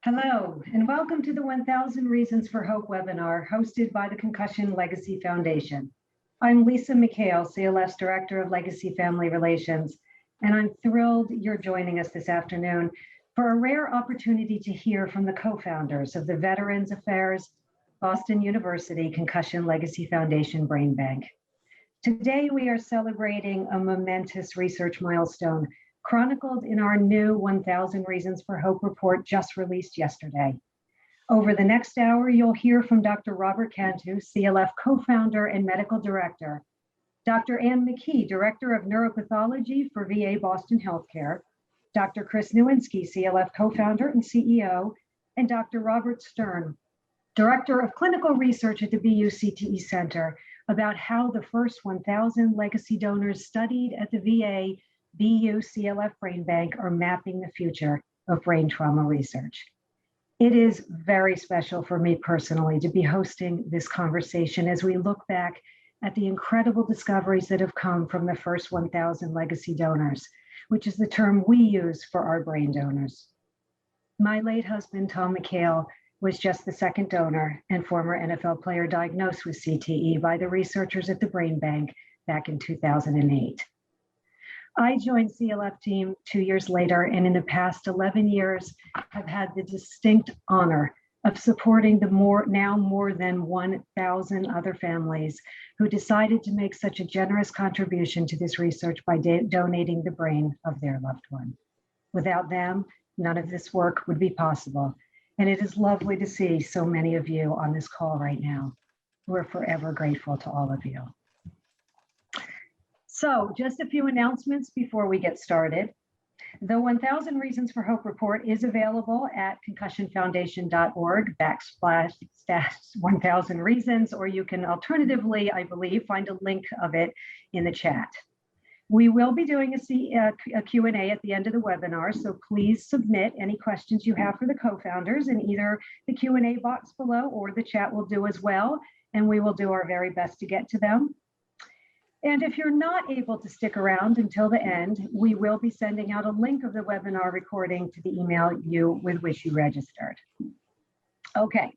Hello, and welcome to the 1000 Reasons for Hope webinar hosted by the Concussion Legacy Foundation. I'm Lisa McHale, CLF's Director of Legacy Family Relations, and I'm thrilled you're joining us this afternoon for a rare opportunity to hear from the co-founders of the Veterans Affairs Boston University Concussion Legacy Foundation Brain Bank. Today, we are celebrating a momentous research milestone chronicled in our new 1000 Reasons for Hope report just released yesterday. Over the next hour, you'll hear from Dr. Robert Cantu, CLF co-founder and medical director, Dr. McKee, Director of Neuropathology for VA Boston Healthcare, Dr. Chris Nowinski, CLF co-founder and CEO, and Dr. Robert Stern, Director of Clinical Research at the VA-BU-CTE Center, about how the first 1000 legacy donors studied at the VA-BU-CLF Brain Bank are mapping the future of brain trauma research. It is very special for me personally to be hosting this conversation as we look back at the incredible discoveries that have come from the first 1000 legacy donors, which is the term we use for our brain donors. My late husband, Tom McHale, was just the second donor and former NFL player diagnosed with CTE by the researchers at the Brain Bank back in 2008. I joined CLF team 2 years later, and in the past 11 years, have had the distinct honor of supporting the now more than 1,000 other families who decided to make such a generous contribution to this research by donating the brain of their loved one. Without them, none of this work would be possible. And it is lovely to see so many of you on this call right now. We're forever grateful to all of you. So just a few announcements before we get started. The 1000 Reasons for Hope report is available at concussionfoundation.org/1000 reasons, or you can alternatively, I believe, find a link of it in the chat. We will be doing a Q&A at the end of the webinar, so please submit any questions you have for the co-founders in either the Q&A box below or the chat will do as well, and we will do our very best to get to them. And if you're not able to stick around until the end, we will be sending out a link of the webinar recording to the email with which you registered. Okay.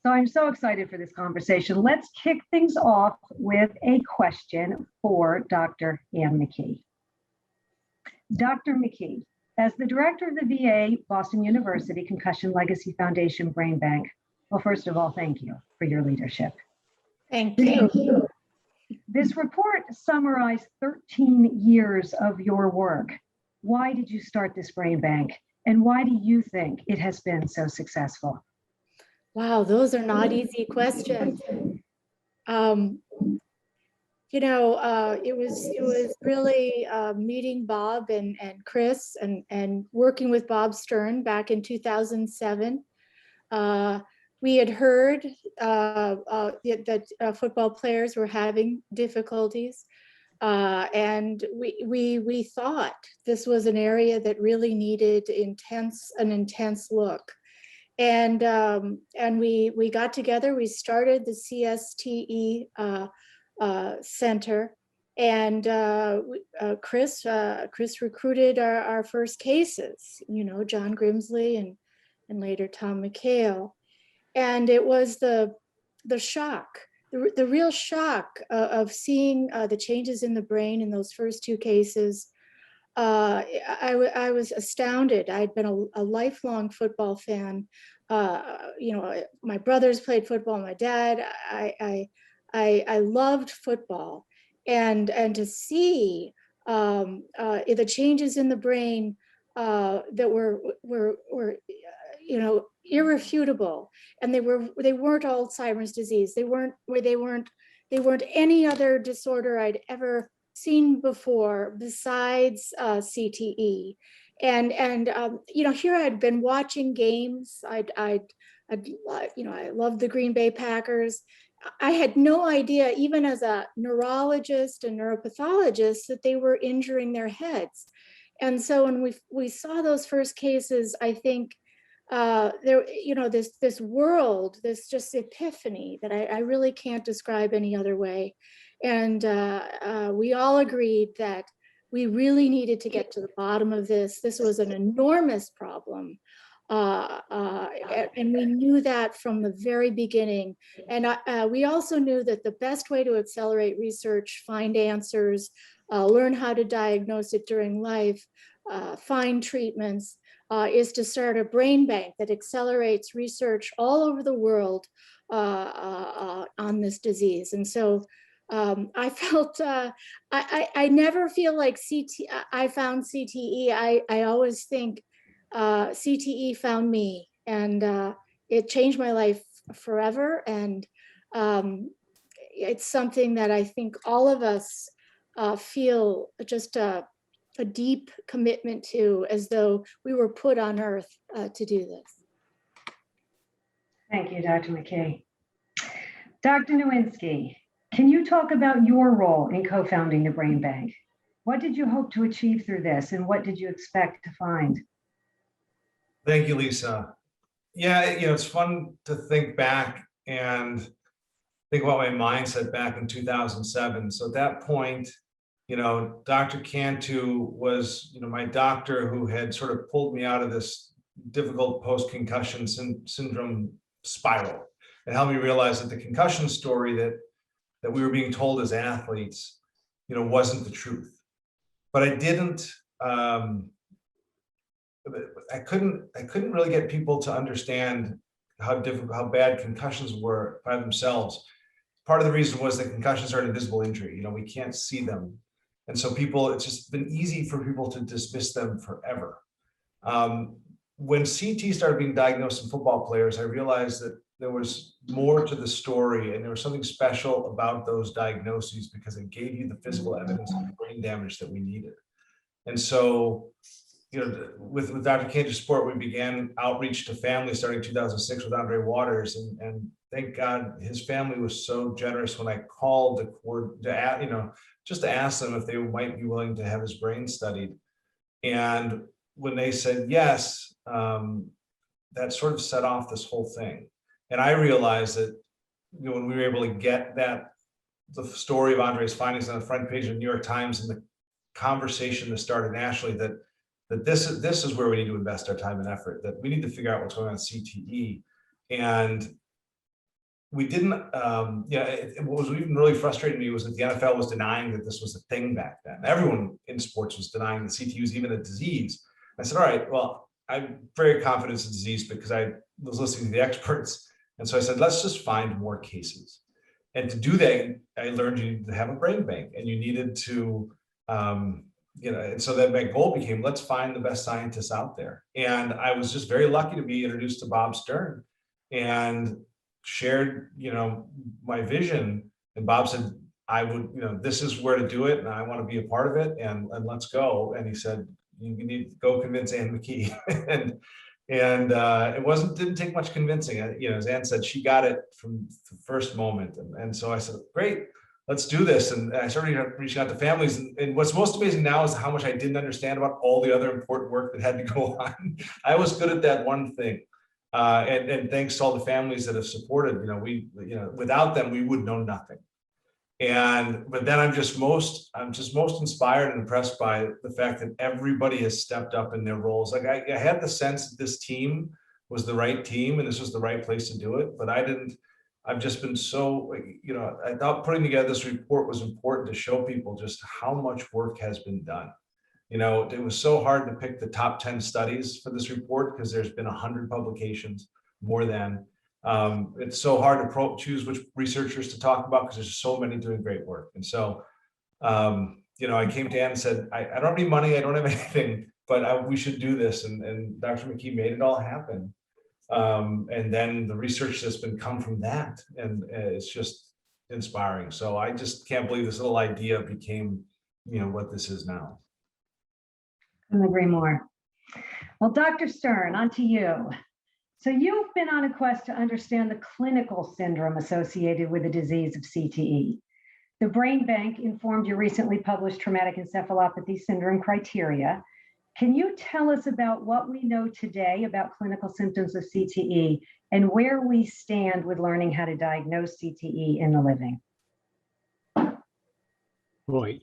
So I'm so excited for this conversation. Let's kick things off with a question for Dr. McKee. Dr. McKee, as the director of the VA Boston University Concussion Legacy Foundation Brain Bank, well, first of all, thank you for your leadership. Thank you. This report summarized 13 years of your work. Why did you start this brain bank? And why do you think it has been so successful? Wow, those are not easy questions. It was really meeting Bob and Chris and working with Bob Stern back in 2007. We had heard that football players were having difficulties, and we thought this was an area that really needed an intense look. And we got together, we started the CSTE Center, and Chris recruited our first cases, John Grimsley and later Tom McHale. And it was the shock, the real shock of seeing the changes in the brain in those first two cases. I was astounded. I'd been a lifelong football fan. My brothers played football, my dad. I loved football, and to see the changes in the brain that were irrefutable, and they weren't Alzheimer's disease. They weren't any other disorder I'd ever seen before besides CTE. And here I'd been watching games. I loved the Green Bay Packers. I had no idea, even as a neurologist and neuropathologist, that they were injuring their heads. And so when we saw those first cases, I think this world, this just epiphany that I really can't describe any other way. And we all agreed that we really needed to get to the bottom of this. This was an enormous problem. And we knew that from the very beginning. And we also knew that the best way to accelerate research, find answers, learn how to diagnose it during life, find treatments, is to start a brain bank that accelerates research all over the world on this disease. And so I felt, I never feel like I found CTE. I always think CTE found me, and it changed my life forever. And it's something that I think all of us feel just a deep commitment to, as though we were put on earth to do this. Thank you, Dr. McKee. Dr. Nowinski, can you talk about your role in co-founding the Brain Bank? What did you hope to achieve through this, and what did you expect to find? Thank you, Lisa. Yeah, it's fun to think back and think about my mindset back in 2007. So at that point, Dr. Cantu was, my doctor who had sort of pulled me out of this difficult post-concussion syndrome spiral and helped me realize that the concussion story that we were being told as athletes, wasn't the truth. But I didn't, I couldn't really get people to understand how bad concussions were by themselves. Part of the reason was that concussions are an invisible injury. We can't see them. And so it's just been easy for people to dismiss them forever. When CT started being diagnosed in football players, I realized that there was more to the story, and there was something special about those diagnoses because it gave you the physical evidence of brain damage that we needed. And so, with Dr. Cantu's support, we began outreach to families starting in 2006 with Andre Waters, and thank God his family was so generous when I called just to ask them if they might be willing to have his brain studied. And when they said yes, that sort of set off this whole thing. And I realized that when we were able to get the story of Andre's findings on the front page of the New York Times and the conversation that started nationally, that this is where we need to invest our time and effort, that we need to figure out what's going on with CTE. And we didn't, what was even really frustrating me was that the NFL was denying that this was a thing back then. Everyone in sports was denying that CTE was even a disease. I said, all right, well, I'm very confident it's a disease because I was listening to the experts. And so I said, let's just find more cases. And to do that, I learned you needed to have a brain bank, and you needed to, and so then my goal became, let's find the best scientists out there. And I was just very lucky to be introduced to Bob Stern and shared, my vision. And Bob said, I would, this is where to do it, and I want to be a part of it, and let's go. And he said, you need to go convince Ann McKee. and it didn't take much convincing. As Ann said, she got it from the first moment. And so I said, great, let's do this. And I started reaching out to families. And what's most amazing now is how much I didn't understand about all the other important work that had to go on. I was good at that one thing. And thanks to all the families that have supported, without them, we would know nothing. But then I'm just most inspired and impressed by the fact that everybody has stepped up in their roles. Like I had the sense that this team was the right team and this was the right place to do it, but I've just been so, I thought putting together this report was important to show people just how much work has been done. It was so hard to pick the top 10 studies for this report because there's been 100 publications, more than. It's so hard to choose which researchers to talk about because there's so many doing great work. And so, I came to Ann and said, I don't have any money, I don't have anything, but we should do this. And Dr. McKee made it all happen. And then the research that's been come from that, and it's just inspiring. So I just can't believe this little idea became, what this is now. Couldn't agree more. Well, Dr. Stern, on to you. So you've been on a quest to understand the clinical syndrome associated with the disease of CTE. The Brain Bank informed your recently published traumatic encephalopathy syndrome criteria. Can you tell us about what we know today about clinical symptoms of CTE and where we stand with learning how to diagnose CTE in the living? Boy,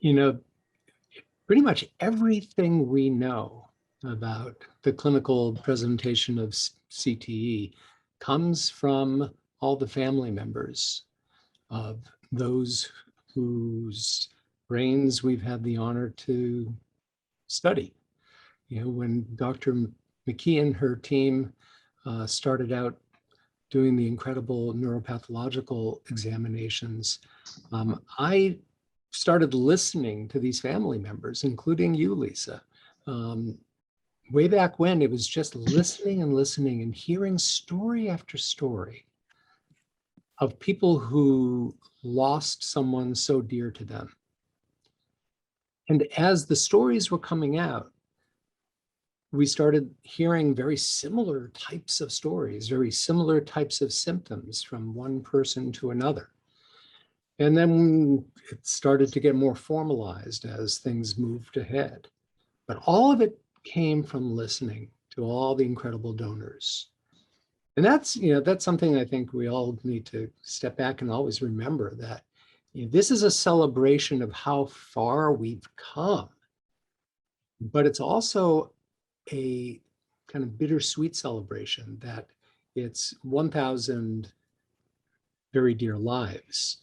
pretty much everything we know about the clinical presentation of CTE comes from all the family members of those whose brains we've had the honor to study. You know, when Dr. McKee and her team started out doing the incredible neuropathological examinations, I started listening to these family members, including you, Lisa. Way back when, it was just listening and listening and hearing story after story of people who lost someone so dear to them. And as the stories were coming out, we started hearing very similar types of stories, very similar types of symptoms from one person to another. And then it started to get more formalized as things moved ahead. But all of it came from listening to all the incredible donors. And that's, you know, that's something I think we all need to step back and always remember, that, you know, this is a celebration of how far we've come, but it's also a kind of bittersweet celebration that it's 1,000 very dear lives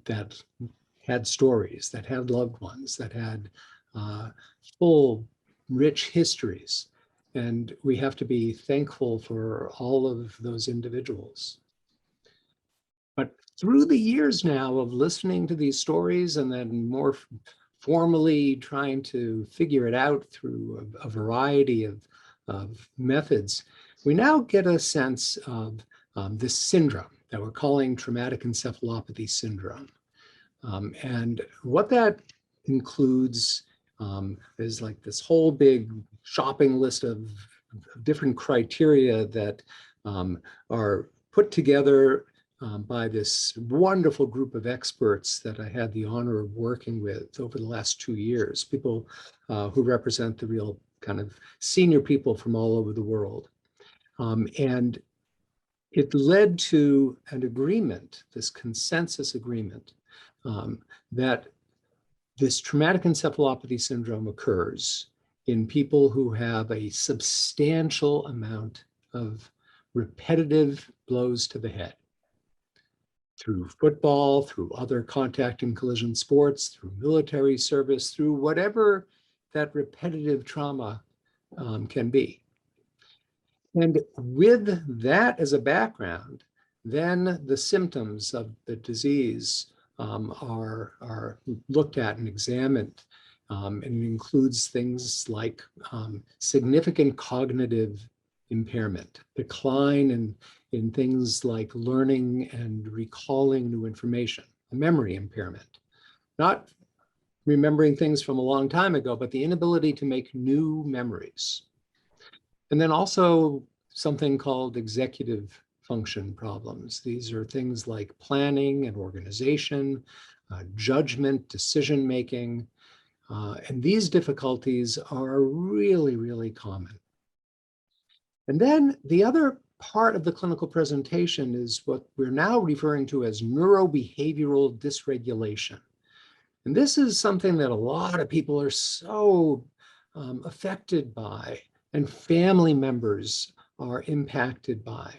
that had stories, that had loved ones, that had full, rich histories. And we have to be thankful for all of those individuals. But through the years now of listening to these stories and then more formally trying to figure it out through a variety of methods, we now get a sense of this syndrome that we're calling traumatic encephalopathy syndrome. And what that includes is like this whole big shopping list of different criteria that are put together by this wonderful group of experts that I had the honor of working with over the last 2 years, people who represent the real kind of senior people from all over the world. And it led to an agreement, this consensus agreement, that this traumatic encephalopathy syndrome occurs in people who have a substantial amount of repetitive blows to the head through football, through other contact and collision sports, through military service, through whatever that repetitive trauma can be. And with that as a background, then the symptoms of the disease are looked at and examined. And it includes things like significant cognitive impairment, decline in things like learning and recalling new information, a memory impairment, not remembering things from a long time ago, but the inability to make new memories. And then also something called executive function problems. These are things like planning and organization, judgment, decision-making. And these difficulties are really, really common. And then the other part of the clinical presentation is what we're now referring to as neurobehavioral dysregulation. And this is something that a lot of people are so affected by, and family members are impacted by.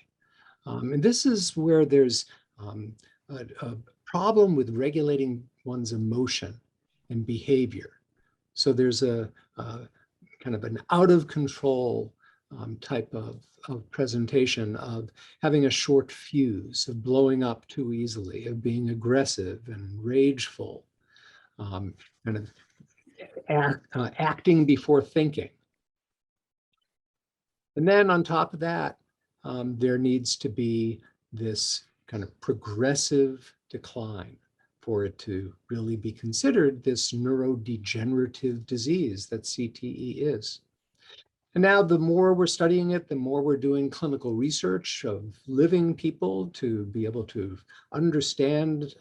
And this is where there's a problem with regulating one's emotion and behavior. So there's a kind of an out of control type of presentation of having a short fuse, of blowing up too easily, of being aggressive and rageful, kind of acting before thinking. And then on top of that, there needs to be this kind of progressive decline for it to really be considered this neurodegenerative disease that CTE is. And now the more we're studying it, the more we're doing clinical research of living people to be able to understand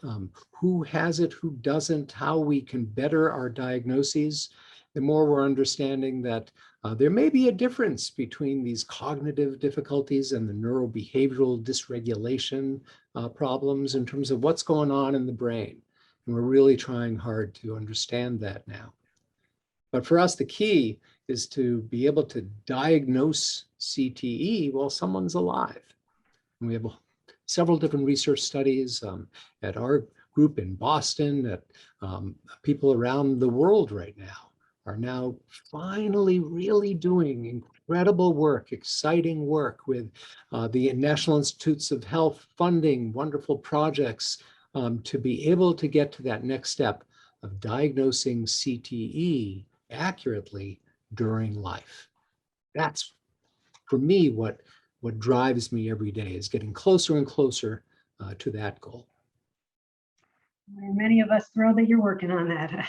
who has it, who doesn't, how we can better our diagnoses, the more we're understanding that there may be a difference between these cognitive difficulties and the neurobehavioral dysregulation problems in terms of what's going on in the brain. And we're really trying hard to understand that now. But for us, the key is to be able to diagnose CTE while someone's alive. And we have several different research studies at our group in Boston, that people around the world right now are now finally really doing incredible work, exciting work with the National Institutes of Health funding wonderful projects to be able to get to that next step of diagnosing CTE accurately during life. That's, for me, what drives me every day, is getting closer and closer to that goal. Many of us thrilled that you're working on that.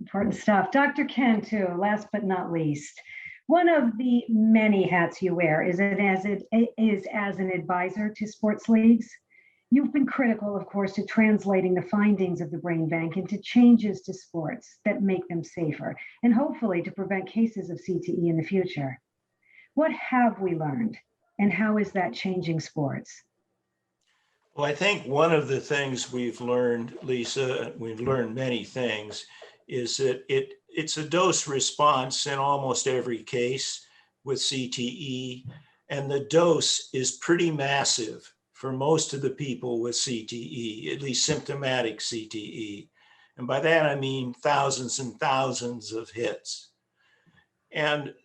Important stuff. Dr. Cantu, last but not least, one of the many hats you wear is as an advisor to sports leagues. You've been critical, of course, to translating the findings of the Brain Bank into changes to sports that make them safer, and hopefully to prevent cases of CTE in the future. What have we learned, and how is that changing sports? Well, I think one of the things we've learned, Lisa, we've learned many things, is that it's a dose response in almost every case with CTE, and the dose is pretty massive for most of the people with CTE, at least symptomatic CTE. And by that, I mean thousands and thousands of hits. And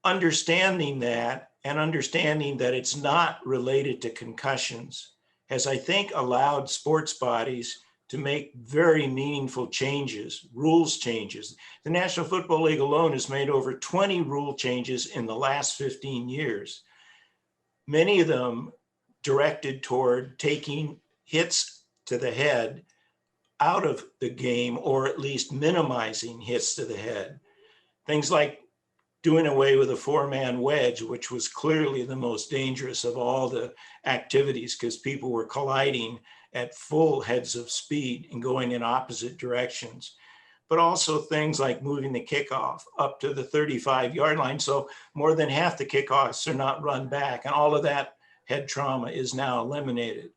understanding that, and understanding that it's not related to concussions, has, I think, allowed sports bodies to make very meaningful changes, rules changes. The National Football League alone has made over 20 rule changes in the last 15 years. Many of them directed toward taking hits to the head out of the game, or at least minimizing hits to the head. Things like doing away with a four-man wedge, which was clearly the most dangerous of all the activities, because people were colliding at full heads of speed and going in opposite directions. But also things like moving the kickoff up to the 35-yard line, so more than half the kickoffs are not run back, and all of that head trauma is now eliminated.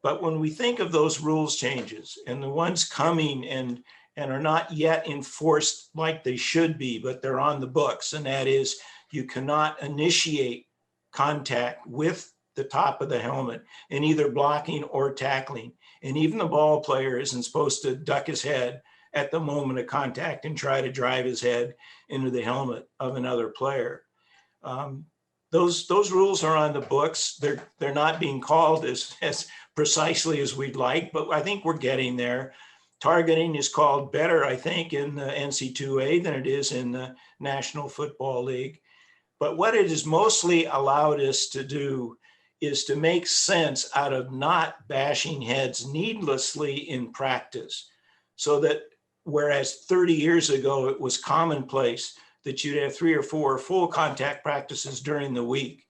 But when we think of those rules changes, and the ones coming and are not yet enforced like they should be, but they're on the books, and that is, you cannot initiate contact with the top of the helmet in either blocking or tackling. And even the ball player isn't supposed to duck his head at the moment of contact and try to drive his head into the helmet of another player. Those rules are on the books. They're not being called as precisely as we'd like, but I think we're getting there. Targeting is called better, I think, in the NC2A than it is in the National Football League. But what it has mostly allowed us to do is to make sense out of not bashing heads needlessly in practice. So that whereas 30 years ago, it was commonplace that you'd have 3 or 4 full contact practices during the week.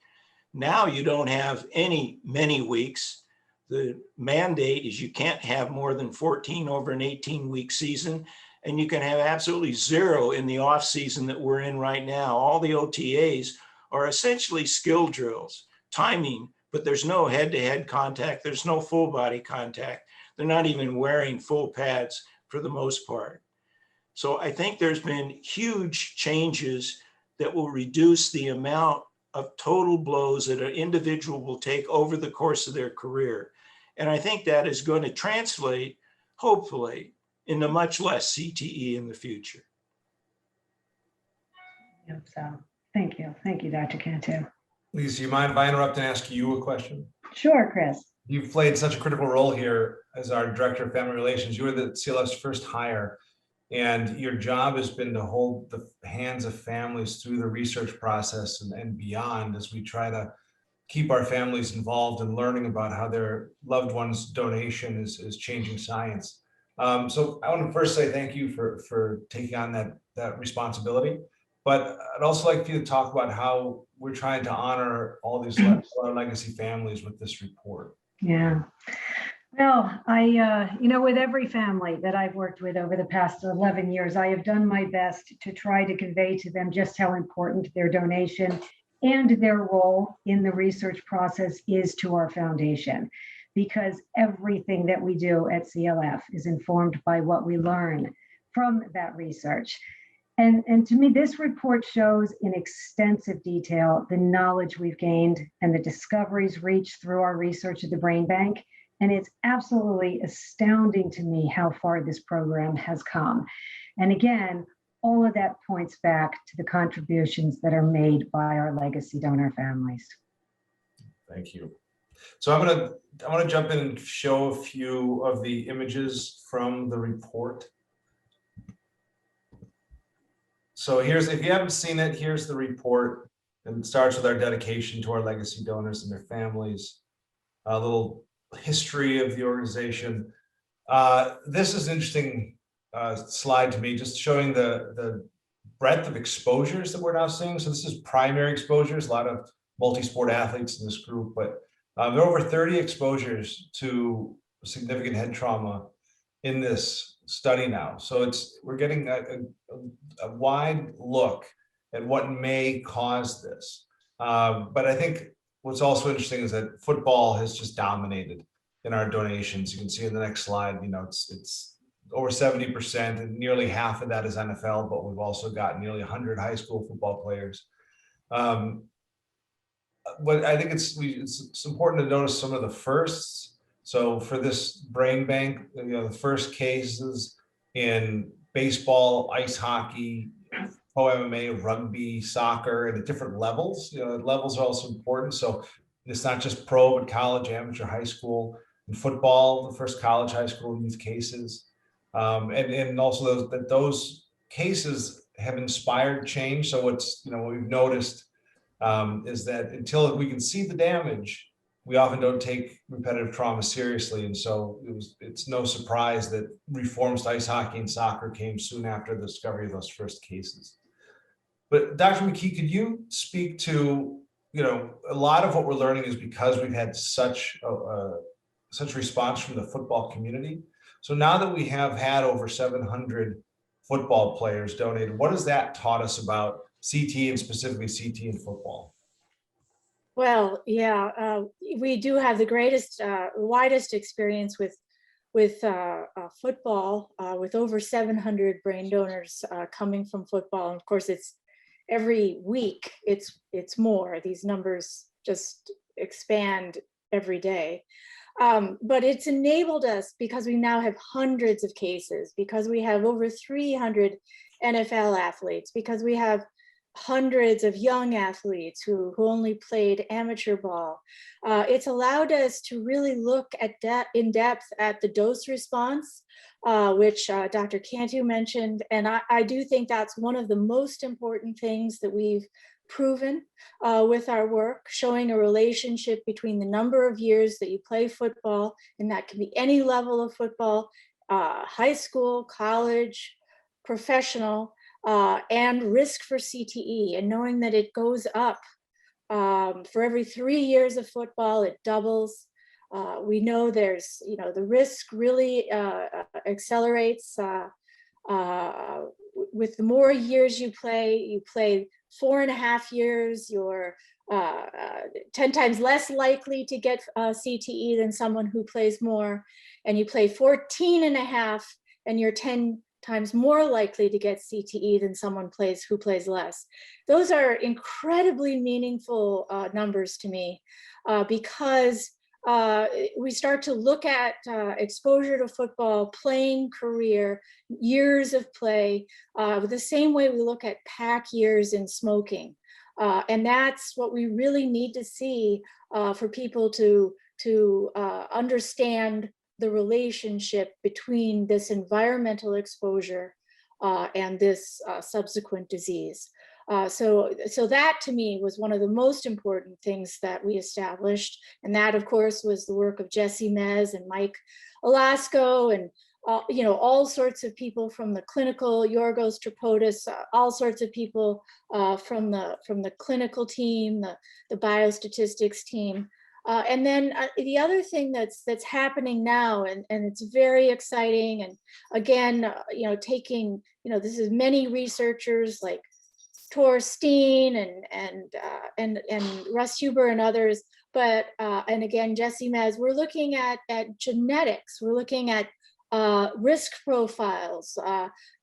Now you don't have many weeks. The mandate is you can't have more than 14 over an 18-week season, and you can have absolutely 0 in the off season that we're in right now. All the OTAs are essentially skill drills, timing, but there's no head-to-head contact. There's no full body contact. They're not even wearing full pads for the most part. So I think there's been huge changes that will reduce the amount of total blows that an individual will take over the course of their career. And I think that is going to translate, hopefully, into much less CTE in the future. Yep, so thank you. Thank you, Dr. Cantu. Lisa, you mind if I interrupt and ask you a question? Sure, Chris. You've played such a critical role here as our Director of Family Relations. You were the CLF's first hire, and your job has been to hold the hands of families through the research process and beyond, as we try to keep our families involved in learning about how their loved one's donation is changing science. So I want to first say thank you for taking on that responsibility. But I'd also like for you to talk about how we're trying to honor all these legacy families with this report. Yeah. Well, with every family that I've worked with over the past 11 years, I have done my best to try to convey to them just how important their donation and their role in the research process is to our foundation, because everything that we do at CLF is informed by what we learn from that research. And to me, this report shows in extensive detail the knowledge we've gained and the discoveries reached through our research at the Brain Bank. And it's absolutely astounding to me how far this program has come. And again, all of that points back to the contributions that are made by our legacy donor families. Thank you. So I want to jump in and show a few of the images from the report. So here's, if you haven't seen it, here's the report, and it starts with our dedication to our legacy donors and their families. A little history of the organization. This is an interesting slide to me, just showing the breadth of exposures that we're now seeing. So this is primary exposures, a lot of multi-sport athletes in this group, but there are over 30 exposures to significant head trauma in this study now. So we're getting a wide look at what may cause this. But I think what's also interesting is that football has just dominated in our donations. You can see in the next slide, you know, it's over 70%, and nearly half of that is NFL, but we've also got nearly 100 high school football players. But I think it's important to notice some of the firsts. So for this brain bank, you know, the first cases in baseball, ice hockey, pro MMA, rugby, soccer, and at different levels. You know, levels are also important. So it's not just pro, but college, amateur, high school. In football, the first college, high school, youth cases. And also those cases have inspired change. So what's, you know, what we've noticed is that until we can see the damage, we often don't take repetitive trauma seriously. And so it's no surprise that reforms to ice hockey and soccer came soon after the discovery of those first cases. But Dr. McKee, could you speak to, you know, a lot of what we're learning is because we've had such response from the football community. So now that we have had over 700 football players donated, what has that taught us about CTE and specifically CTE in football? Well, yeah, we do have the greatest, widest experience with football, with over 700 brain donors coming from football. And of course, it's every week, it's more. These numbers just expand every day. But it's enabled us because we now have hundreds of cases, because we have over 300 NFL athletes, because we have hundreds of young athletes who only played amateur ball. It's allowed us to really look at in depth at the dose response, which Dr. Cantu mentioned. And I do think that's one of the most important things that we've proven with our work, showing a relationship between the number of years that you play football, and that can be any level of football, high school, college, professional, and risk for CTE, and knowing that it goes up for every 3 years of football, it doubles. We know there's, you know, the risk really accelerates with the more years you play 4.5 years, you're 10 times less likely to get CTE than someone who plays more, and you play 14.5 and you're 10 times more likely to get CTE than someone who plays less. Those are incredibly meaningful numbers to me, because we start to look at exposure to football, playing career, years of play, the same way we look at pack years in smoking. And that's what we really need to see for people to understand the relationship between this environmental exposure and this subsequent disease. So that to me was one of the most important things that we established. And that, of course, was the work of Jesse Mez and Mike Alasko, and you know, all sorts of people from the clinical, Yorgos Tripodis, all sorts of people from the clinical team, the biostatistics team. And then the other thing that's happening now, and it's very exciting, and again, you know, taking, you know, this is many researchers like Tor Steen and Russ Huber and others, but and again, Jesse Mez, we're looking at genetics, we're looking at risk profiles.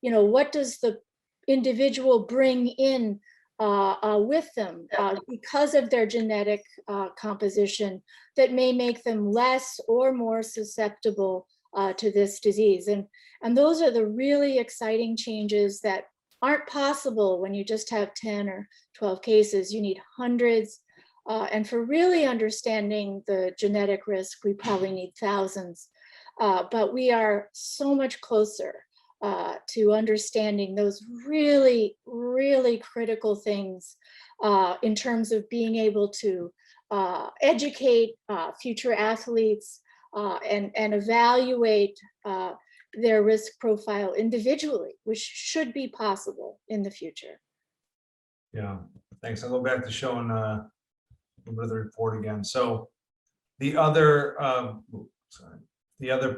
You know, what does the individual bring in with them because of their genetic composition that may make them less or more susceptible to this disease. And those are the really exciting changes that aren't possible when you just have 10 or 12 cases. You need hundreds. And for really understanding the genetic risk, we probably need thousands. But we are so much closer to understanding those really, really critical things in terms of being able to educate future athletes and evaluate their risk profile individually, which should be possible in the future. Yeah, thanks. I'll go back to showing a little bit of the report again. So the other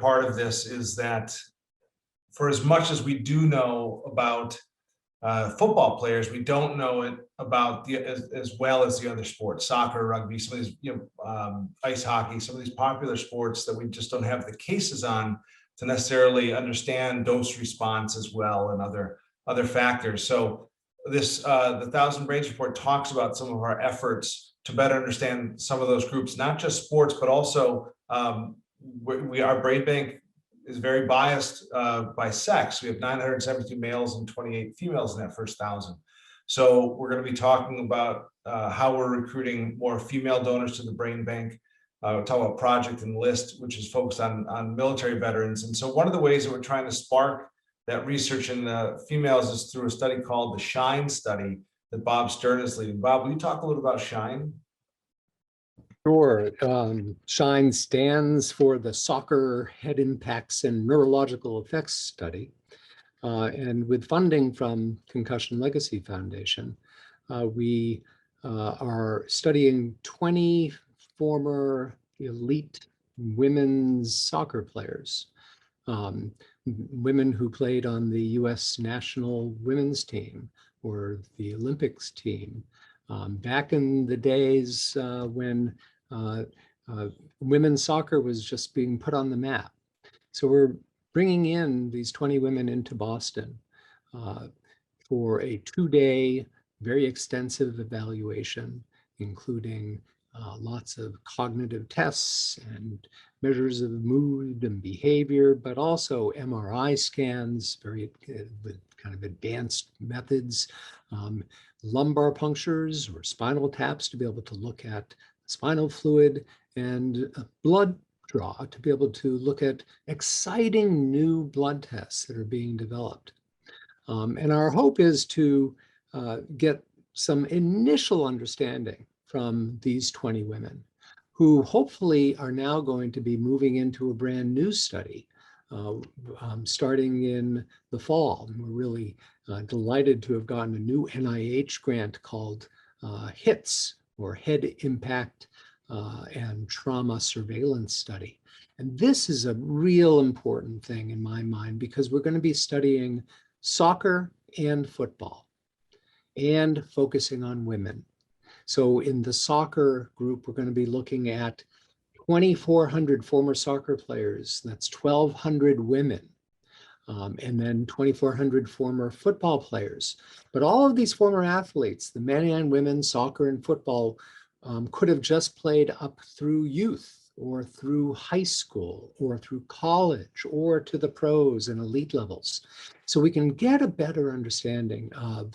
part of this is that for as much as we do know about football players, we don't know it about as well as the other sports, soccer, rugby, some of these, ice hockey, some of these popular sports that we just don't have the cases on to necessarily understand dose response as well and other factors. So this the 1,000 Brains report talks about some of our efforts to better understand some of those groups, not just sports, but also our brain bank is very biased by sex. We have 972 males and 28 females in that first 1,000. So we're going to be talking about how we're recruiting more female donors to the brain bank. We'll talk about Project Enlist, which is focused on military veterans. And so one of the ways that we're trying to spark that research in the females is through a study called the SHINE study that Bob Stern is leading. Bob, will you talk a little about SHINE? Sure. SHINE stands for the Soccer Head Impacts and Neurological Effects Study. And with funding from Concussion Legacy Foundation, we are studying 20 former elite women's soccer players, women who played on the US national women's team or the Olympics team, back in the days when women's soccer was just being put on the map. So we're bringing in these 20 women into Boston for a 2-day, very extensive evaluation, including lots of cognitive tests and measures of mood and behavior, but also MRI scans, with kind of advanced methods, lumbar punctures or spinal taps to be able to look at spinal fluid, and blood draw to be able to look at exciting new blood tests that are being developed. And our hope is to get some initial understanding from these 20 women who hopefully are now going to be moving into a brand new study starting in the fall. We're really delighted to have gotten a new NIH grant called HITS, or Head Impact and Trauma Surveillance Study. And this is a real important thing in my mind because we're going to be studying soccer and football and focusing on women. So in the soccer group, we're going to be looking at 2,400 former soccer players. That's 1,200 women. And then 2,400 former football players. But all of these former athletes, the men and women, soccer and football, could have just played up through youth or through high school or through college or to the pros and elite levels. So we can get a better understanding of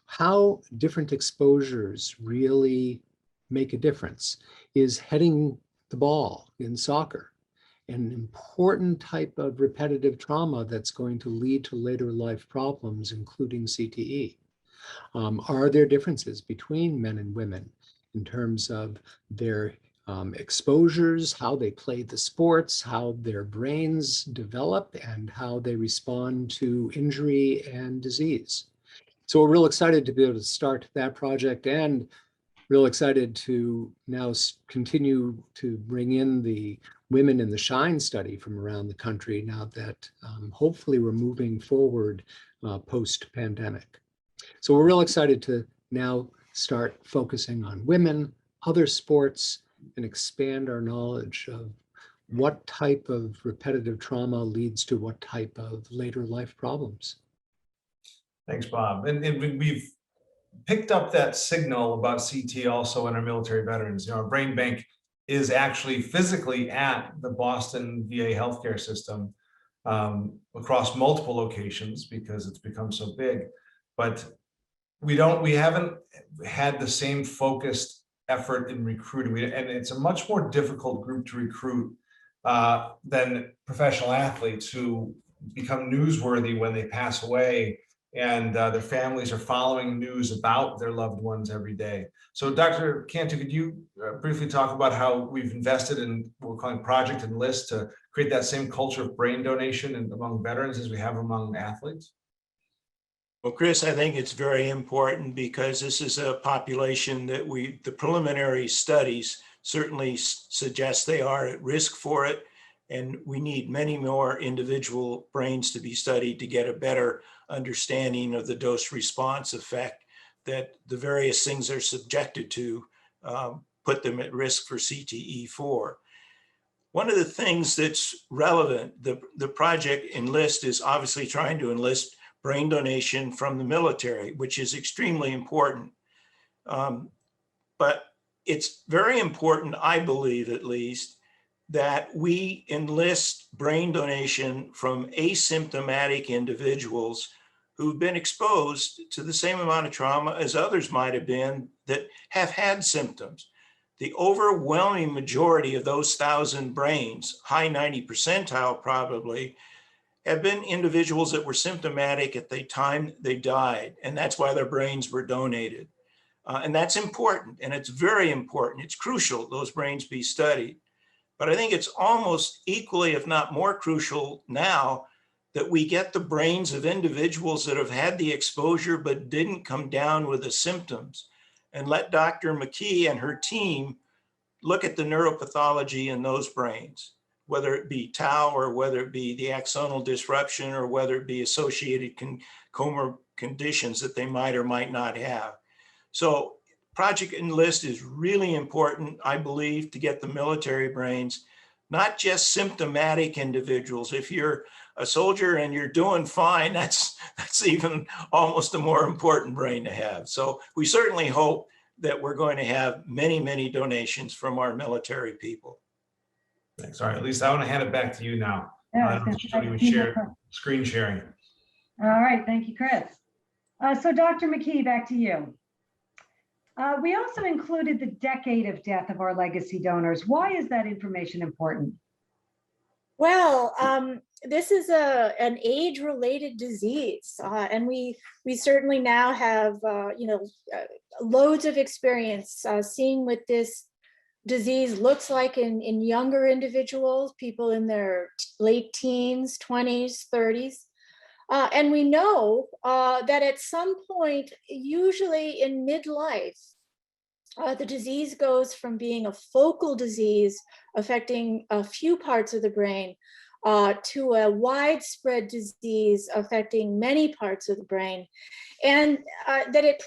how different exposures really make a difference. Is heading the ball in soccer an important type of repetitive trauma that's going to lead to later life problems, including CTE? Are there differences between men and women in terms of their exposures, how they play the sports, how their brains develop, and how they respond to injury and disease? So we're real excited to be able to start that project, and real excited to now continue to bring in the women in the SHINE study from around the country now that hopefully we're moving forward post-pandemic. So we're real excited to now start focusing on women, other sports, and expand our knowledge of what type of repetitive trauma leads to what type of later life problems. Thanks, Bob. And we've picked up that signal about CT also in our military veterans. You know, our brain bank is actually physically at the Boston VA healthcare system across multiple locations because it's become so big. But we haven't had the same focused effort in recruiting. And it's a much more difficult group to recruit than professional athletes who become newsworthy when they pass away, and their families are following news about their loved ones every day. So Dr. Cantu, could you briefly talk about how we've invested in what we're calling Project Enlist to create that same culture of brain donation among veterans as we have among athletes? Well, Chris, I think it's very important because this is a population that the preliminary studies certainly suggest they are at risk for it. And we need many more individual brains to be studied to get a better understanding of the dose response effect that the various things they're subjected to put them at risk for CTE for. One of the things that's relevant, the Project Enlist is obviously trying to enlist brain donation from the military, which is extremely important. But it's very important, I believe at least, that we enlist brain donation from asymptomatic individuals who've been exposed to the same amount of trauma as others might have been that have had symptoms. The overwhelming majority of those 1,000 brains, high 90 percentile probably, have been individuals that were symptomatic at the time they died, and that's why their brains were donated. And that's important, and it's very important. It's crucial those brains be studied. But I think it's almost equally, if not more crucial now, that we get the brains of individuals that have had the exposure but didn't come down with the symptoms, and let Dr. McKee and her team look at the neuropathology in those brains, whether it be tau or whether it be the axonal disruption or whether it be associated comorbid conditions that they might or might not have. So Project Enlist is really important, I believe, to get the military brains, not just symptomatic individuals. If you're a soldier and you're doing fine, that's even almost a more important brain to have. So we certainly hope that we're going to have many, many donations from our military people. Thanks. All right, Lisa, I want to hand it back to you now. Yeah, Screen sharing. All right, thank you, Chris. So Dr. McKee, back to you. We also included the decade of death of our legacy donors. Why is that information important? Well, this is an age-related disease, and we certainly now have loads of experience seeing what this disease looks like in younger individuals, people in their late teens, 20s, 30s. And we know that at some point, usually in midlife, the disease goes from being a focal disease affecting a few parts of the brain to a widespread disease affecting many parts of the brain, and that it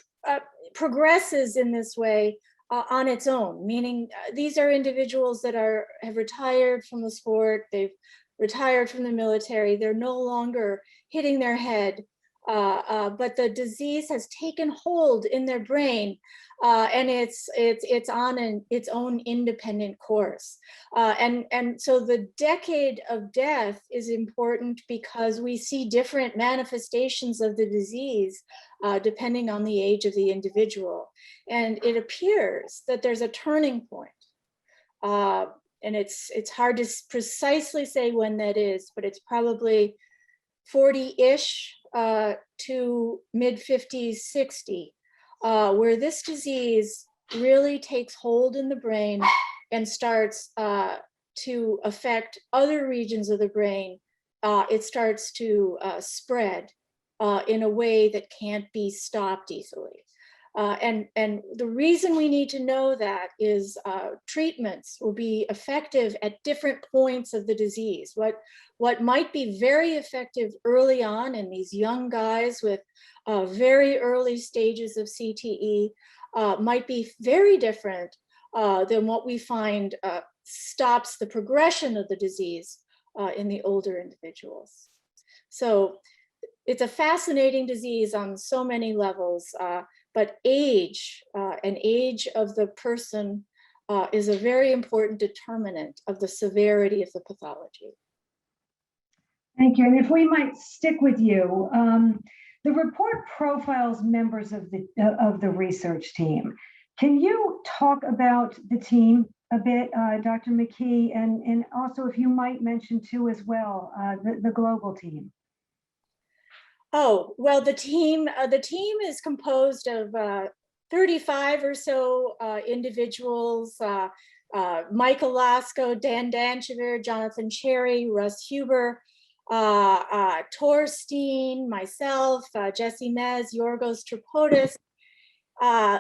progresses in this way on its own, meaning these are individuals that have retired from the sport, they've retired from the military, they're no longer hitting their head, but the disease has taken hold in their brain, and it's on its own independent course. And so the decade of death is important because we see different manifestations of the disease depending on the age of the individual. And it appears that there's a turning point. And it's hard to precisely say when that is, but it's probably 40-ish to mid-50s, 60, where this disease really takes hold in the brain and starts to affect other regions of the brain. It starts to spread in a way that can't be stopped easily. And the reason we need to know that is treatments will be effective at different points of the disease. What might be very effective early on in these young guys with very early stages of CTE might be very different than what we find stops the progression of the disease in the older individuals. So it's a fascinating disease on so many levels, but age and age of the person is a very important determinant of the severity of the pathology. Thank you. And if we might stick with you, the report profiles members of the research team. Can you talk about the team a bit, Dr. McKee, and also if you might mention too as well, the global team? Oh, well, the team is composed of 35 or so individuals, Michael Lasko, Dan Danchever, Jonathan Cherry, Russ Huber, Torstein, myself, Jesse Mez, Yorgos Tripodis,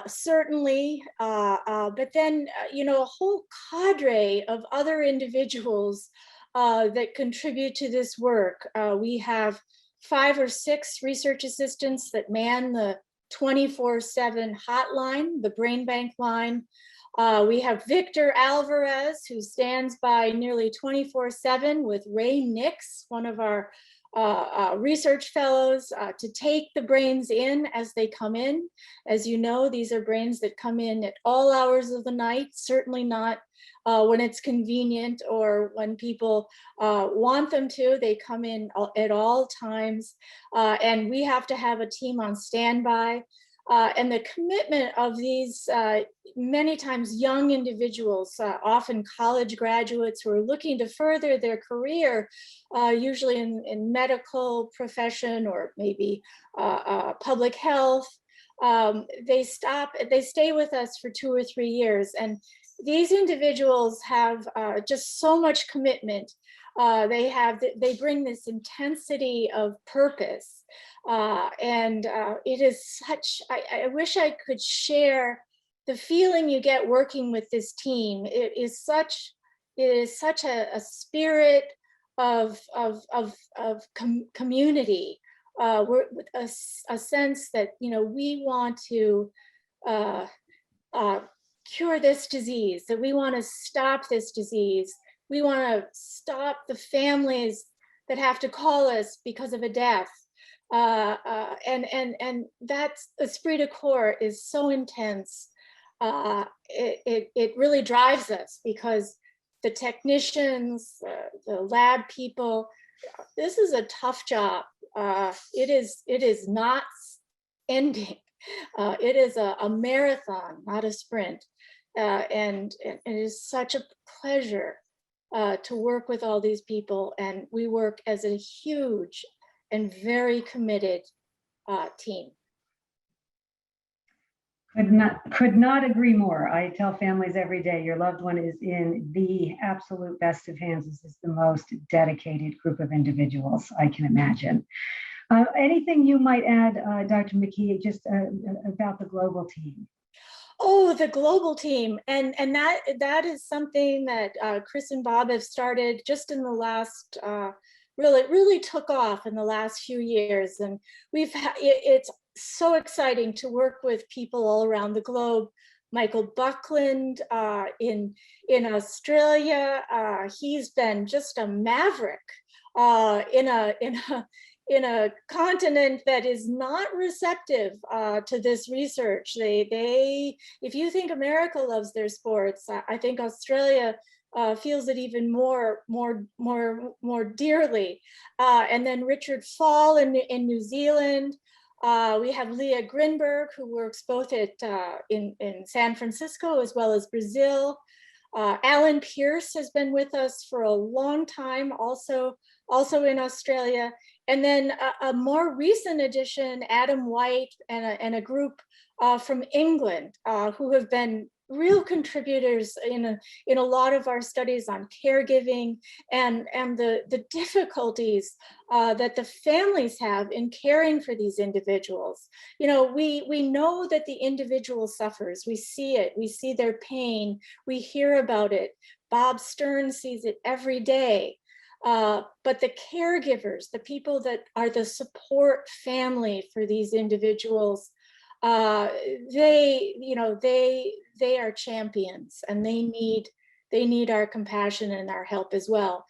certainly, but then, a whole cadre of other individuals that contribute to this work. We have 5 or 6 research assistants that man the 24/7 hotline, the Brain Bank line. We have Victor Alvarez, who stands by nearly 24/7 with Ray Nix, one of our research fellows, to take the brains in as they come in. As you know, these are brains that come in at all hours of the night, certainly not when it's convenient or when people want them to. They come in at all times, and we have to have a team on standby. And the commitment of these many times young individuals, often college graduates who are looking to further their career, usually in medical profession or maybe public health, they stay with us for 2 or 3 years. And these individuals have just so much commitment. They bring this intensity of purpose. And it is such, I wish I could share the feeling you get working with this team. It is such a spirit of community, with a sense that, we want to cure this disease, that we want to stop this disease. We want to stop the families that have to call us because of a death. And that's esprit de corps is so intense. It really drives us because the technicians, the lab people, this is a tough job. It is not ending. It is a marathon, not a sprint. And it is such a pleasure to work with all these people. And we work as a huge and very committed team. Could not agree more. I tell families every day, your loved one is in the absolute best of hands. This is the most dedicated group of individuals I can imagine. Anything you might add, Dr. McKee, just about the global team? Oh, the global team. And that is something that Chris and Bob have started just in the last, really took off in the last few years. And it's so exciting to work with people all around the globe. Michael Buckland in Australia, he's been just a maverick in a continent that is not receptive to this research. If you think America loves their sports, I think Australia feels it even more dearly. And then Richard Fall in New Zealand. We have Leah Grinberg, who works both in San Francisco as well as Brazil. Alan Pierce has been with us for a long time, also in Australia. And then a more recent addition, Adam White and a group from England who have been real contributors in a lot of our studies on caregiving and the difficulties that the families have in caring for these individuals. We know that the individual suffers. We see it. We see their pain. We hear about it. Bob Stern sees it every day. But the caregivers, the people that are the support family for these individuals, they are champions, and they need our compassion and our help as well.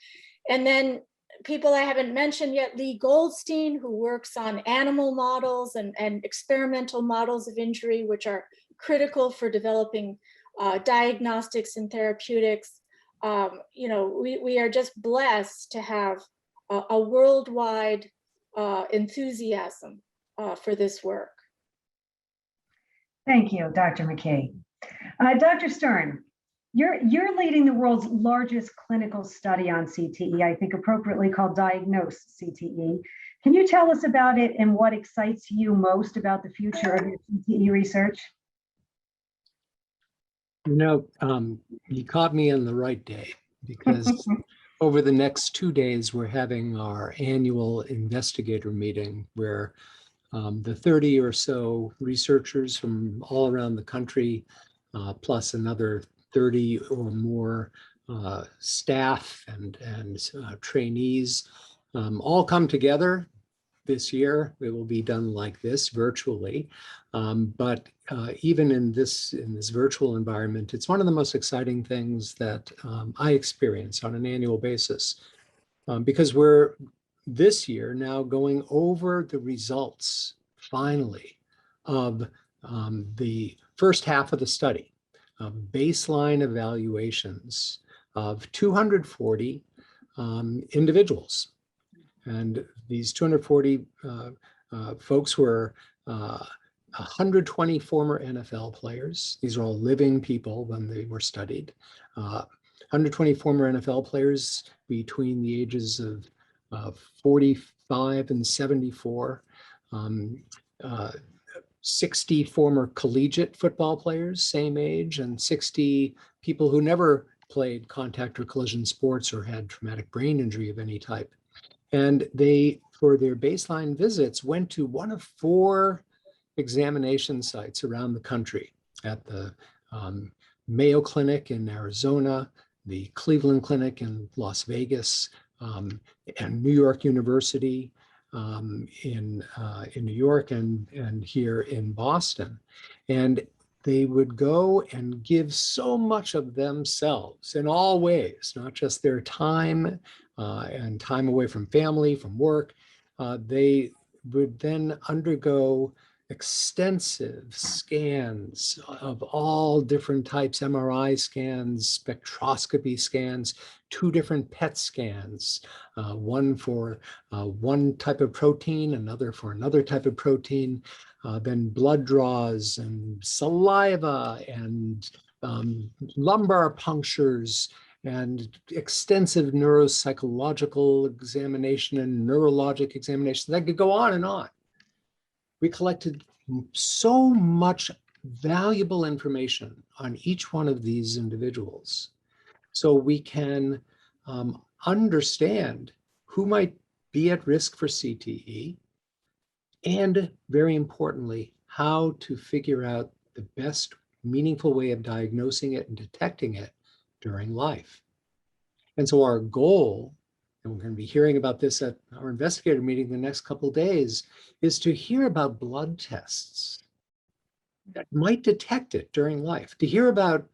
And then people I haven't mentioned yet, Lee Goldstein, who works on animal models and experimental models of injury, which are critical for developing diagnostics and therapeutics. You know, we are just blessed to have a worldwide enthusiasm for this work. Thank you, Dr. McKee. Dr. Stern, you're leading the world's largest clinical study on CTE, I think appropriately called Diagnose CTE. Can you tell us about it and what excites you most about the future of your CTE research? You know, you caught me on the right day, because over the next 2 days, we're having our annual investigator meeting where the 30 or so researchers from all around the country, plus another 30 or more staff and trainees, all come together. This year it will be done like this, virtually, but even in this virtual environment, it's one of the most exciting things that I experience on an annual basis, because we're this year now going over the results finally of the first half of the study, baseline evaluations of 240 individuals. And these 240 folks were 120 former NFL players. These are all living people when they were studied. 120 former NFL players between the ages of 45 and 74. 60 former collegiate football players, same age, and 60 people who never played contact or collision sports or had traumatic brain injury of any type. And they, for their baseline visits, went to one of 4 examination sites around the country, at the Mayo Clinic in Arizona, the Cleveland Clinic in Las Vegas, and New York University in New York, and here in Boston. And they would go and give so much of themselves in all ways, not just their time and time away from family, from work. They would then undergo extensive scans of all different types, MRI scans, spectroscopy scans, 2 different PET scans, one for one type of protein, another for another type of protein, then blood draws and saliva and lumbar punctures and extensive neuropsychological examination and neurologic examination. That could go on and on. We collected so much valuable information on each one of these individuals, so we can understand who might be at risk for CTE, and very importantly, how to figure out the best meaningful way of diagnosing it and detecting it during life. And so our goal, and we're going to be hearing about this at our investigator meeting the next couple of days, is to hear about blood tests that might detect it during life, to hear about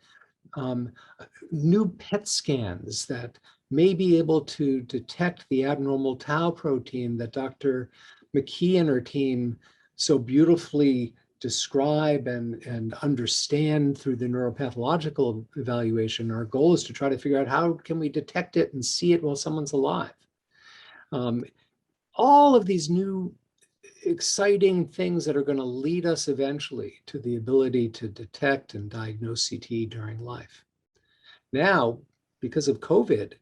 new PET scans that may be able to detect the abnormal tau protein that Dr. McKee and her team so beautifully describe and understand through the neuropathological evaluation. Our goal is to try to figure out how can we detect it and see it while someone's alive. All of these new exciting things that are going to lead us eventually to the ability to detect and diagnose CTE during life. Now, because of COVID,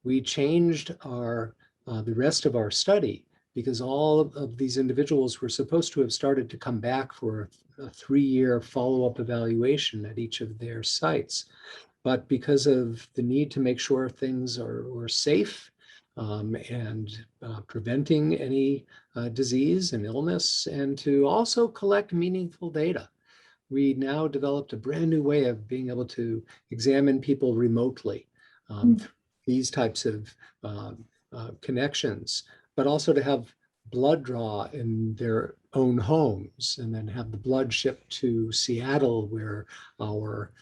we changed the rest of our study, because all of these individuals were supposed to have started to come back for a 3-year follow-up evaluation at each of their sites. But because of the need to make sure things were safe and preventing any disease and illness, and to also collect meaningful data, we now developed a brand new way of being able to examine people remotely, these types of connections, but also to have blood draw in their own homes and then have the blood shipped to Seattle, where our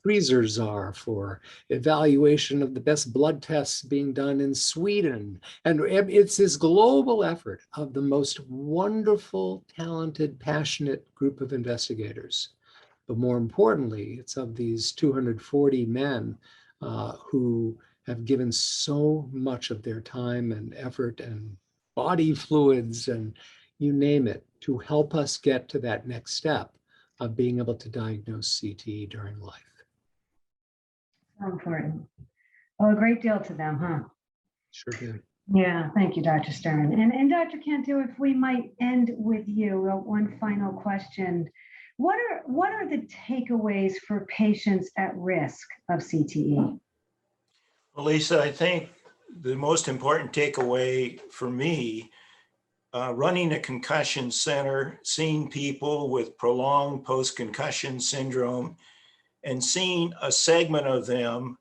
freezers are, for evaluation of the best blood tests being done in Sweden. And it's this global effort of the most wonderful, talented, passionate group of investigators. But more importantly, it's of these 240 men who have given so much of their time and effort and body fluids and you name it to help us get to that next step of being able to diagnose CTE during life. So important. Oh, a great deal to them, huh? Sure do. Yeah, thank you, Dr. Stern. And Dr. Cantu, if we might end with you, one final question. What are the takeaways for patients at risk of CTE? Well, Lisa, I think the most important takeaway for me, running a concussion center, seeing people with prolonged post-concussion syndrome, and seeing a segment of them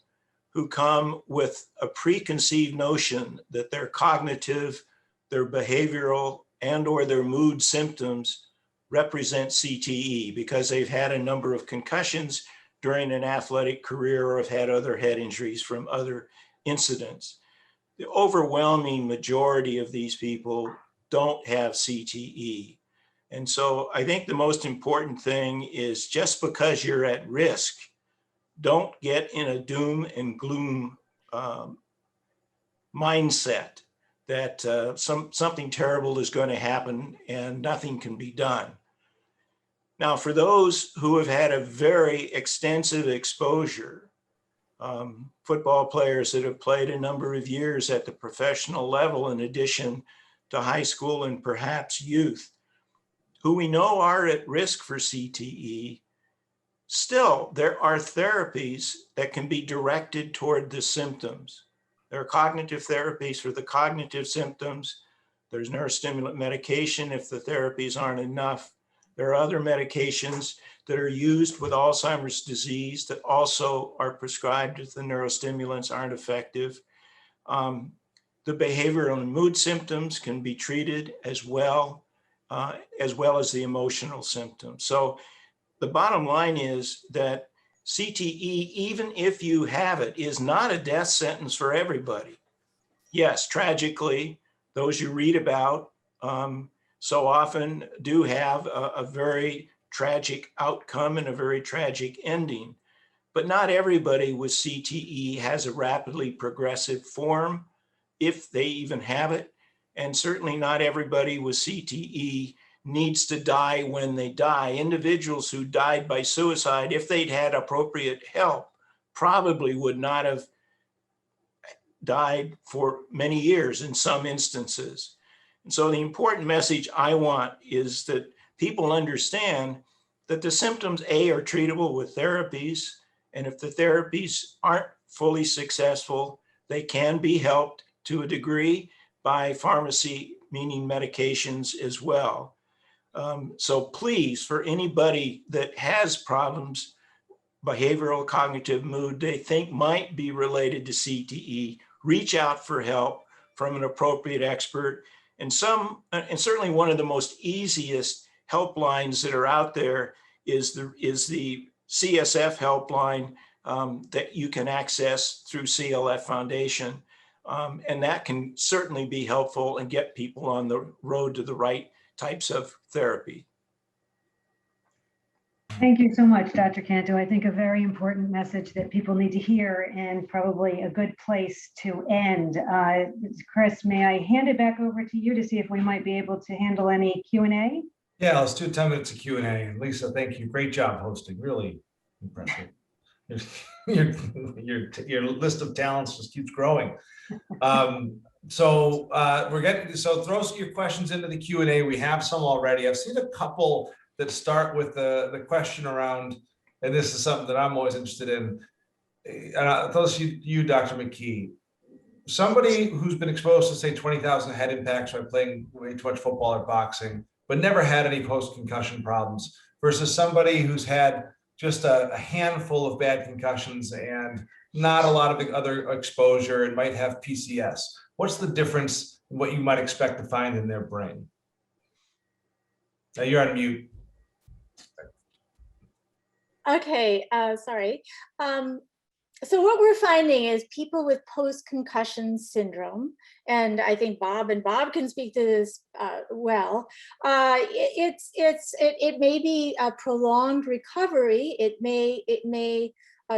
who come with a preconceived notion that their cognitive, their behavioral, and/or their mood symptoms represent CTE because they've had a number of concussions during an athletic career or have had other head injuries from other incidents. The overwhelming majority of these people don't have CTE. And so I think the most important thing is just because you're at risk, don't get in a doom and gloom mindset that something terrible is going to happen and nothing can be done. Now, for those who have had a very extensive exposure, football players that have played a number of years at the professional level, in addition to high school and perhaps youth, who we know are at risk for CTE, still, there are therapies that can be directed toward the symptoms. There are cognitive therapies for the cognitive symptoms. There's neurostimulant medication if the therapies aren't enough. There are other medications that are used with Alzheimer's disease that also are prescribed if the neurostimulants aren't effective. The behavioral and mood symptoms can be treated as well as the emotional symptoms. So the bottom line is that CTE, even if you have it, is not a death sentence for everybody. Yes, tragically, those you read about so often do have a very tragic outcome and a very tragic ending. But not everybody with CTE has a rapidly progressive form, if they even have it. And certainly not everybody with CTE needs to die when they die. Individuals who died by suicide, if they'd had appropriate help, probably would not have died for many years in some instances. And so the important message I want is that people understand that the symptoms, A, are treatable with therapies. And if the therapies aren't fully successful, they can be helped to a degree by pharmacy, meaning medications as well. So please, for anybody that has problems, behavioral, cognitive, mood, they think might be related to CTE, reach out for help from an appropriate expert. And certainly one of the most easiest helplines that are out there is the CSF helpline that you can access through CLF Foundation. And that can certainly be helpful and get people on the road to the right types of therapy. Thank you so much, Dr. Cantu. I think a very important message that people need to hear and probably a good place to end. Chris, may I hand it back over to you to see if we might be able to handle any Q&A? Yeah, let's do 10 minutes of Q&A. And Lisa, thank you. Great job hosting. Really impressive. Your list of talents just keeps growing. So throw your questions into the Q&A. We have some already. I've seen a couple that start with the question around, and this is something that I'm always interested in. Those you, Dr. McKee, somebody who's been exposed to say 20,000 head impacts by playing way too much football or boxing, but never had any post-concussion problems, versus somebody who's had just a handful of bad concussions and not a lot of other exposure and might have PCS. What's the difference in what you might expect to find in their brain? Now you're on mute. Okay, sorry. So what we're finding is people with post-concussion syndrome, and I think Bob can speak to this well. It may be a prolonged recovery. It may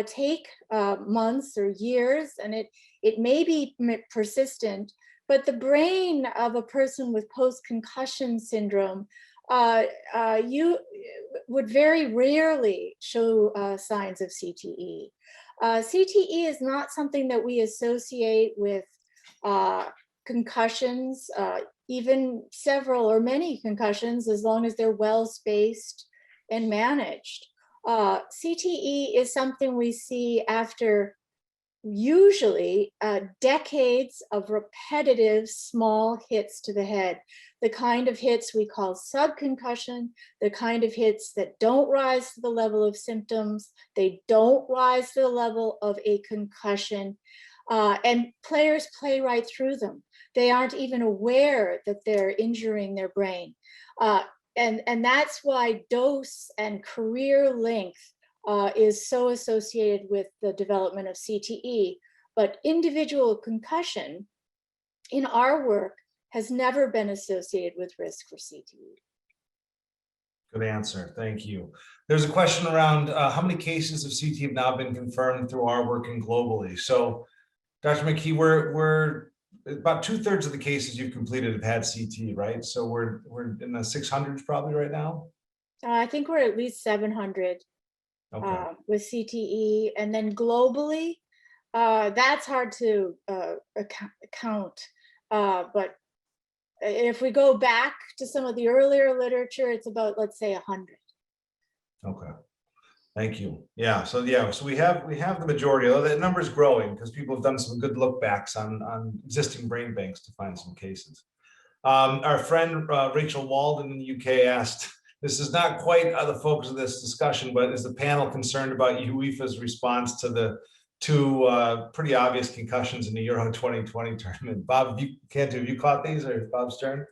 take months or years, and it may be persistent. But the brain of a person with post-concussion syndrome, you would very rarely show signs of CTE. CTE is not something that we associate with concussions, even several or many concussions, as long as they're well spaced and managed. CTE is something we see after usually decades of repetitive small hits to the head, the kind of hits we call subconcussion, the kind of hits that don't rise to the level of symptoms, they don't rise to the level of a concussion, and players play right through them. They aren't even aware that they're injuring their brain. And that's why dose and career length is so associated with the development of CTE, but individual concussion in our work has never been associated with risk for CTE. Good answer, thank you. There's a question around how many cases of CTE have now been confirmed through our work and globally. So, Dr. McKee, we're about 2/3 of the cases you've completed have had CTE, right? So we're in the 600s probably right now? I think we're at least 700. Okay. With CTE, and then globally, that's hard to count. But if we go back to some of the earlier literature, it's about, let's say, 100. Okay. Thank you. Yeah. So we have the majority. Although that number is growing because people have done some good look backs on existing brain banks to find some cases. Our friend Rachel Walden in the UK asked, this is not quite the focus of this discussion, but is the panel concerned about UEFA's response to the two pretty obvious concussions in the Euro 2020 tournament? Bob, Cantu, have you caught these, or Bob Stern?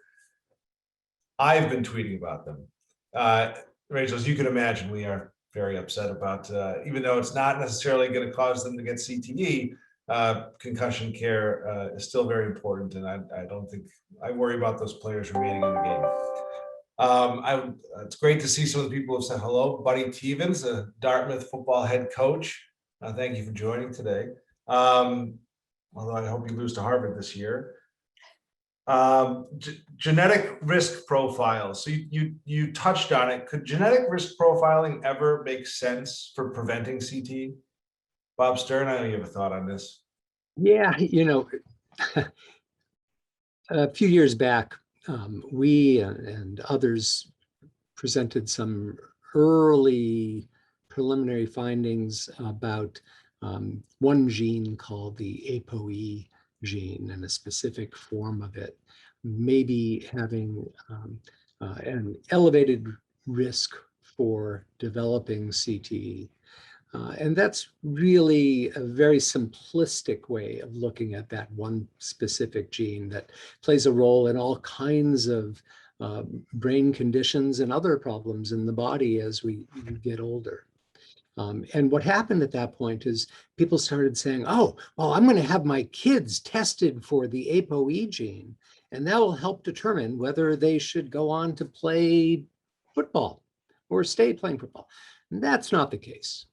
I've been tweeting about them. Rachel, as you can imagine, we are very upset about, even though it's not necessarily going to cause them to get CTE, concussion care is still very important, and I don't think I worry about those players remaining in the game. It's great to see some of the people who have said hello. Buddy Tevens, a Dartmouth football head coach. Thank you for joining today. Although I hope you lose to Harvard this year. Genetic risk profiles. So you touched on it. Could genetic risk profiling ever make sense for preventing CTE? Bob Stern, I know you have a thought on this. Yeah, a few years back, we and others presented some early preliminary findings about one gene called the ApoE gene, and a specific form of it maybe having an elevated risk for developing CTE. And that's really a very simplistic way of looking at that one specific gene that plays a role in all kinds of brain conditions and other problems in the body as we get older. And what happened at that point is people started saying, oh, well, I'm going to have my kids tested for the ApoE gene, and that will help determine whether they should go on to play football or stay playing football. And that's not the case.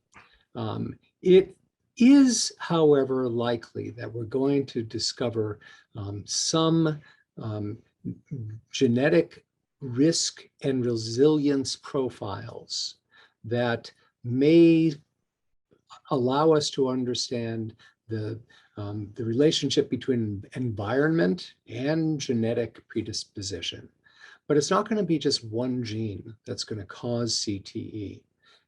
It is, however, likely that we're going to discover some genetic risk and resilience profiles that may allow us to understand the relationship between environment and genetic predisposition. But it's not going to be just one gene that's going to cause CTE.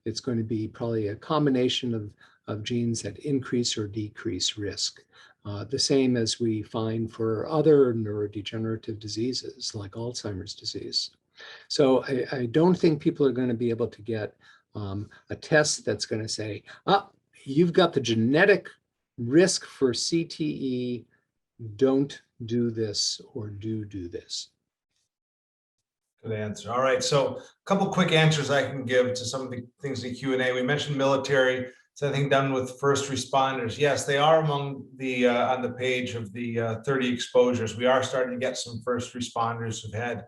It's going to be probably a combination of genes that increase or decrease risk. The same as we find for other neurodegenerative diseases like Alzheimer's disease. So I don't think people are going to be able to get a test that's going to say, you've got the genetic risk for CTE, don't do this or do this. Good answer. All right. So a couple quick answers I can give to some of the things in Q&A. We mentioned military. So I think done with first responders. Yes, they are among the on the page of the 30 exposures. We are starting to get some first responders who've had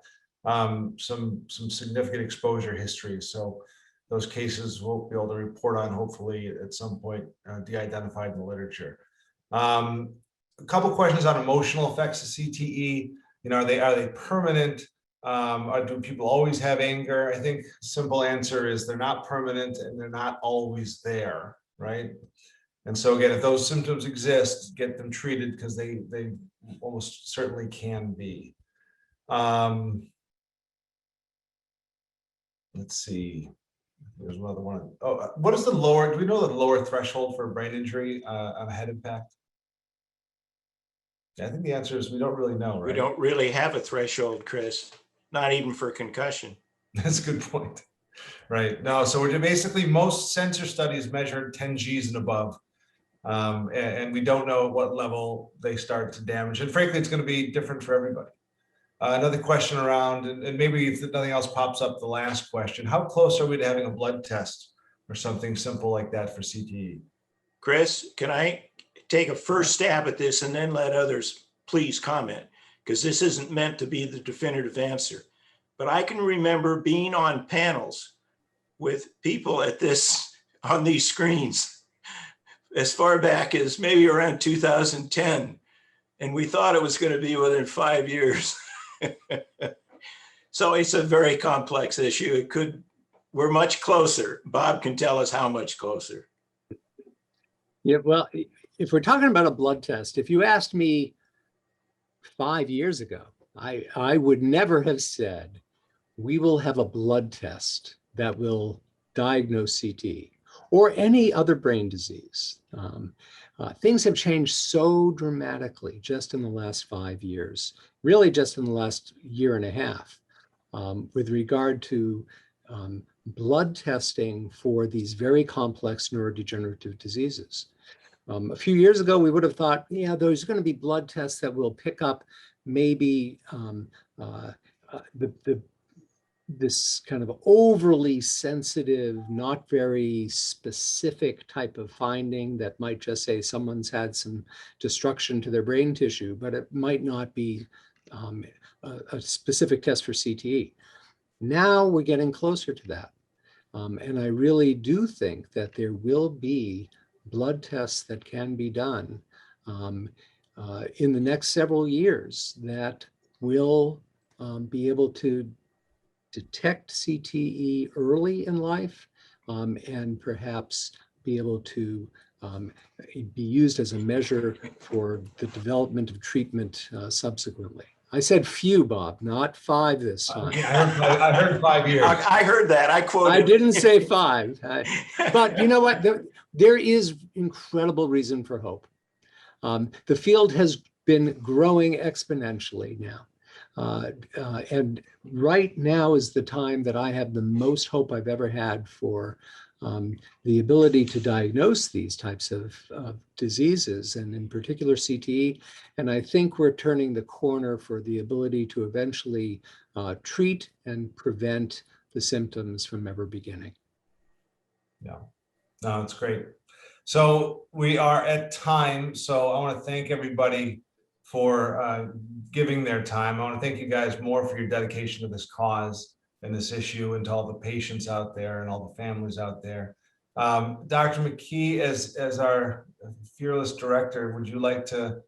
some significant exposure history. So those cases we'll be able to report on hopefully at some point, de-identified in the literature. A couple questions on emotional effects of CTE. You know, are they permanent? Do people always have anger? I think simple answer is they're not permanent and they're not always there, right? And so again, if those symptoms exist, get them treated because they almost certainly can be. Let's see. There's another one. Oh, what is the lower? Do we know the lower threshold for brain injury on a head impact? Yeah, I think the answer is we don't really know, right? We don't really have a threshold, Chris. Not even for concussion. That's a good point. Right. No, so we're basically most sensor studies measured 10 Gs and above. And we don't know what level they start to damage. And frankly, it's going to be different for everybody. Another question around, and maybe if nothing else pops up, the last question, how close are we to having a blood test or something simple like that for CTE? Chris, can I take a first stab at this and then let others please comment? Because this isn't meant to be the definitive answer. But I can remember being on panels with people at on these screens as far back as maybe around 2010. And we thought it was going to be within 5 years. So it's a very complex issue. We're much closer. Bob can tell us how much closer. Yeah, well, if we're talking about a blood test, if you asked me 5 years ago, I would never have said, we will have a blood test that will diagnose CTE or any other brain disease. Things have changed so dramatically just in the last 5 years, really just in the last year and a half, with regard to blood testing for these very complex neurodegenerative diseases. A few years ago, we would have thought, yeah, there's going to be blood tests that will pick up maybe this kind of overly sensitive, not very specific type of finding that might just say someone's had some destruction to their brain tissue, but it might not be a specific test for CTE. Now we're getting closer to that. And I really do think that there will be blood tests that can be done in the next several years that will be able to detect CTE early in life and perhaps be able to be used as a measure for the development of treatment subsequently. I said few, Bob, not 5 this time. I heard 5 years. I heard that. I quoted. I didn't say 5. But you know what? There is incredible reason for hope. The field has been growing exponentially now. And right now is the time that I have the most hope I've ever had for the ability to diagnose these types of diseases, and in particular CTE. And I think we're turning the corner for the ability to eventually treat and prevent the symptoms from ever beginning. Yeah, no, it's great. So we are at time. So I want to thank everybody for giving their time. I want to thank you guys more for your dedication to this cause and this issue, and to all the patients out there and all the families out there. Dr. McKee, as our fearless director, would you like to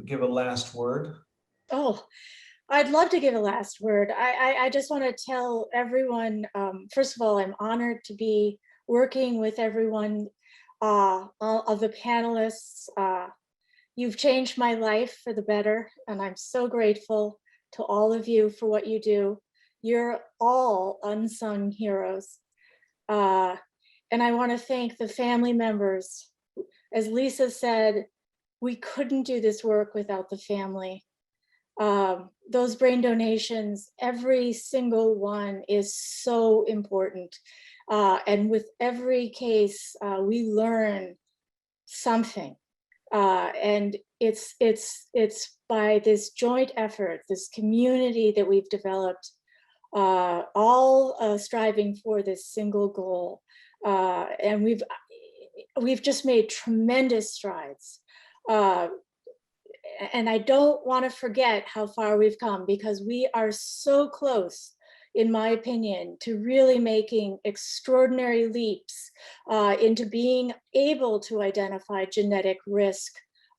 give a last word? Oh, I'd love to give a last word. I just want to tell everyone, first of all, I'm honored to be working with everyone of the panelists. You've changed my life for the better, and I'm so grateful to all of you for what you do. You're all unsung heroes. And I want to thank the family members. As Lisa said, we couldn't do this work without the family. Those brain donations, every single one is so important. And with every case, we learn something. And it's by this joint effort, this community that we've developed, all striving for this single goal. And we've just made tremendous strides. And I don't want to forget how far we've come, because we are so close, in my opinion, to really making extraordinary leaps into being able to identify genetic risk,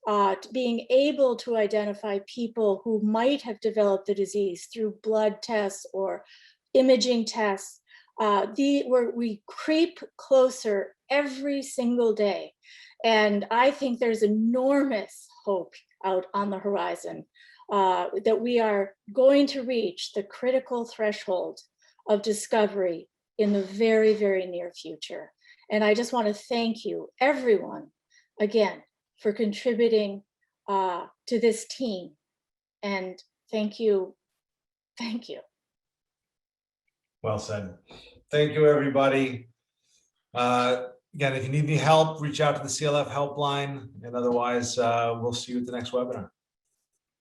to being able to identify people who might have developed the disease through blood tests or imaging tests. We creep closer every single day. And I think there's enormous hope out on the horizon, that we are going to reach the critical threshold of discovery in the very, very near future. And I just want to thank you, everyone, again, for contributing to this team. And thank you. Thank you. Well said. Thank you, everybody. Again, if you need any help, reach out to the CLF helpline, and otherwise, we'll see you at the next webinar.